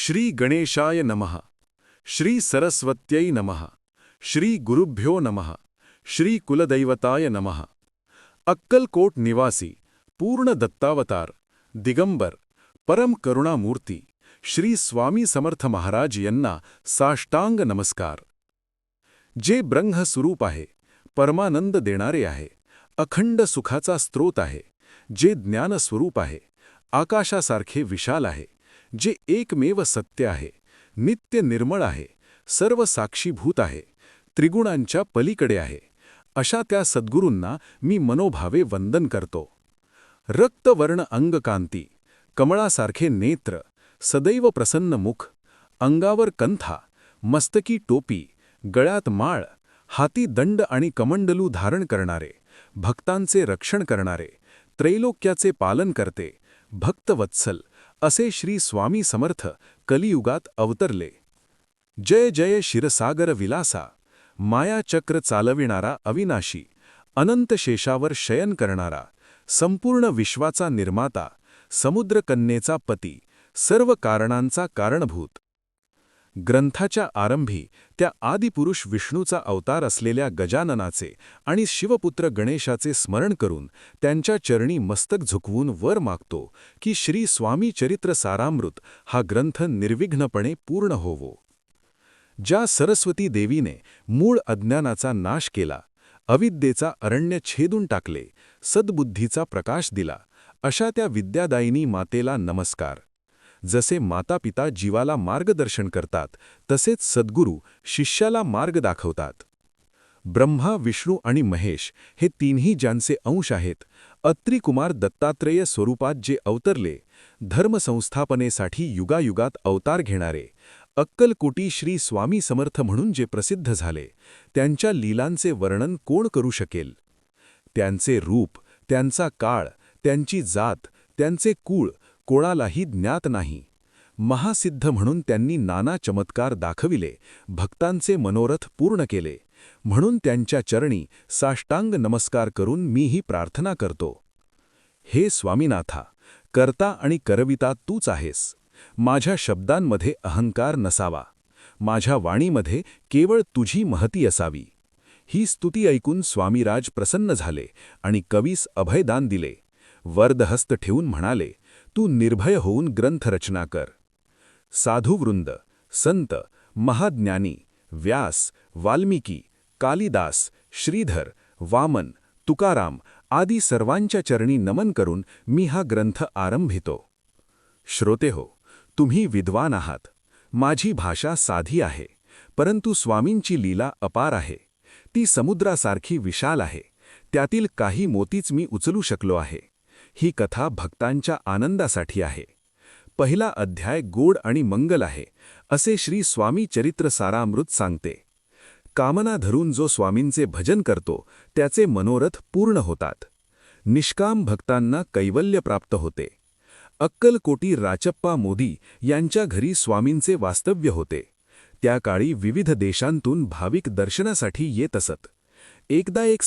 श्री गणेशाय नमः, श्री सरस्वत्यै नमः, श्री गुरुभ्यो नमः, श्री कुलदैवताय नमः। अक्कलकोट निवासी पूर्ण दत्तावतार दिगंबर परम करुणामूर्ती श्री स्वामी समर्थ महाराज यांना साष्टांग नमस्कार। जे ब्रह्मस्वरूप आहे, परमानंद देणारे आहे, अखंड सुखाचा स्रोत आहे, जे ज्ञानस्वरूप आहे, आकाशासारखे विशाल आहे, जे एकमेव सत्य आहे, नित्य निर्मळ आहे, सर्व साक्षीभूत आहे, त्रिगुणांच्या पलीकडे आहे, अशा त्या सद्गुरूंना मी मनोभावे वंदन करतो। रक्तवर्ण अंगकांती, कमळासारखे नेत्र, सदैव प्रसन्न मुख, अंगावर कंथा, मस्तकी टोपी, गळ्यात माळ, हाती दंड आणि कमंडलू धारण करणारे, भक्तांचे रक्षण करणारे, त्रैलोक्याचे पालन करते, भक्तवत्सल असे श्री स्वामी समर्थ कलियुगात अवतरले। जय जय क्षीरसागर विलासा, मायाचक्र चालविणारा अविनाशी, अनंत शेषावर शयन करणारा, संपूर्ण विश्वाचा निर्माता, समुद्रकन्येचा पती, सर्व कारणांचा कारणभूत। ग्रंथाच्या आरंभी त्या आदिपुरुष विष्णूचा अवतार असलेल्या गजाननाचे आणि शिवपुत्र गणेशाचे स्मरण करून त्यांच्या चरणी मस्तक झुकवून वर मागतो की श्री स्वामी चरित्र सारामृत हा ग्रंथ निर्विघ्नपणे पूर्ण होवो। ज्या सरस्वती देवीने मूळ अज्ञानाचा नाश केला, अविद्येचा अरण्य छेदून टाकले, सद्बुद्धीचा प्रकाश दिला, अशा त्या विद्यादायिनी मातेला नमस्कार। जसे मातापिता जीवाला मार्गदर्शन करतात, तसेच सद्गुरू शिष्याला मार्ग दाखवतात। ब्रह्मा, विष्णू आणि महेश हे तीनही ज्यांचे अंश आहेत, अत्रिकुमार दत्तात्रेय स्वरूपात जे अवतरले, धर्मसंस्थापनेसाठी युगायुगात अवतार घेणारे, अक्कलकोटी श्री स्वामी समर्थ म्हणून जे प्रसिद्ध झाले, त्यांच्या लीलांचे वर्णन कोण करू शकेल? त्यांचे रूप, त्यांचा काळ, त्यांची जात, त्यांचे कुळ कोणालाही ज्ञात नाही। महासिद्ध म्हणून त्यांनी नाना चमत्कार दाखविले, भक्तांचे मनोरथ पूर्ण केले, म्हणून त्यांच्या चरणी साष्टांग नमस्कार करून मीही प्रार्थना करतो। हे स्वामीनाथा, कर्ता आणि करविता तूच आहेस। माझ्या शब्दांमध्ये अहंकार नसावा, माझ्या वाणीमध्ये केवळ तुझी महती असावी। ही स्तुती ऐकून स्वामीराज प्रसन्न झाले आणि कवीस अभयदान दिले। वरदहस्त ठेवून म्हणाले, तू निर्भय होऊन ग्रंथरचना कर। साधुवृंद, संत, महाज्ञानी, व्यास, वाल्मिकी, कालिदास, श्रीधर, वामन, तुकाराम आदी सर्वांच्या चरणी नमन करून मी हा ग्रंथ आरंभितो। श्रोतेहो, तुम्ही विद्वान आहात, माझी भाषा साधी आहे, परंतु स्वामींची लीला अपार आहे। ती समुद्रासारखी विशाल आहे, त्यातील काही मोतीच मी उचलू शकलो आहे। ही कथा भक्तांच्या आनंदासाठी आहे। पहिला अध्याय गोड आणि मंगल आहे, असे श्री स्वामी चरित्र सारामृत सांगते। कामना धरून जो स्वामींचे भजन करतो, त्याचे मनोरथ पूर्ण होतात। निष्काम भक्तांना कैवल्य प्राप्त होते। अक्कलकोटी राचप्पा मोदी यांच्या घरी स्वामींचे वास्तव्य होते। त्या काळी विविध देशांतून भाविक दर्शनासाठी येत असत। एकदा एक